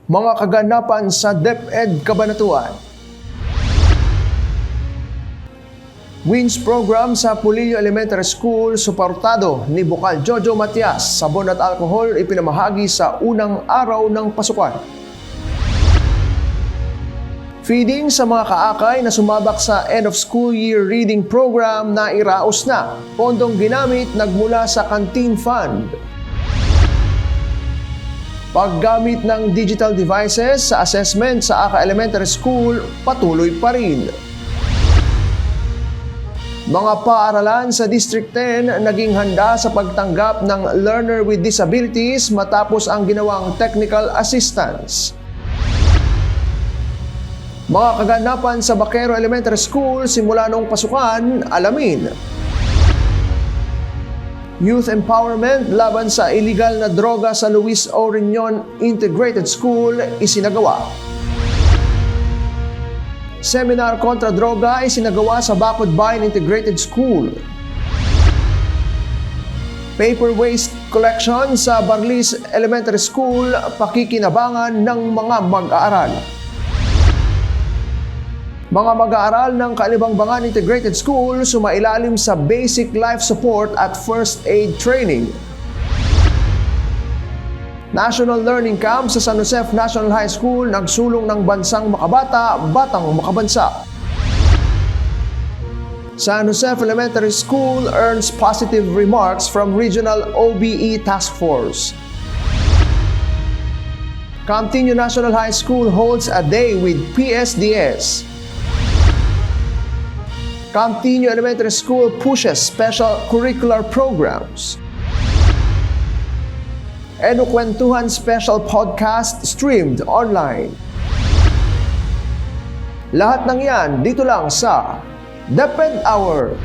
Mga kaganapan sa DepEd Cabanatuan. Wings program sa Pulillo Elementary School suportado ni Bukal Jojo Matias. Sabon at alkohol ipinamahagi sa unang araw ng pasukan. Feeding sa mga kaakay na sumabak sa end of school year reading program na iraos na. Pondong ginamit nagmula sa Canteen Fund. Paggamit ng digital devices sa assessment sa Aka Elementary School patuloy pa rin. Mga paaralan sa District 10 naging handa sa pagtanggap ng learner with disabilities matapos ang ginawang technical assistance. Mga kaganapan sa Baquero Elementary School simula noong pasukan, alamin. Youth empowerment laban sa illegal na droga sa Luis O. Riñon Integrated School isinagawa. Seminar kontra droga isinagawa sa Bacod Bayan Integrated School. Paper waste collection sa Barlis Elementary School, pakikinabangan ng mga mag-aaral. Mga mag-aaral ng Kalibangbangan Integrated School sumailalim sa basic life support at first aid training. National Learning Camp sa San Josef National High School nagsulong ng bansang makabata, batang makabansa. San Josef Elementary School earns positive remarks from Regional OBE Task Force. Camtinio National High School holds a day with PSDS. Camtinio Elementary School pushes special curricular programs. Edukwentuhan Special Podcast streamed online. Lahat ng yan dito lang sa DepEd Hour.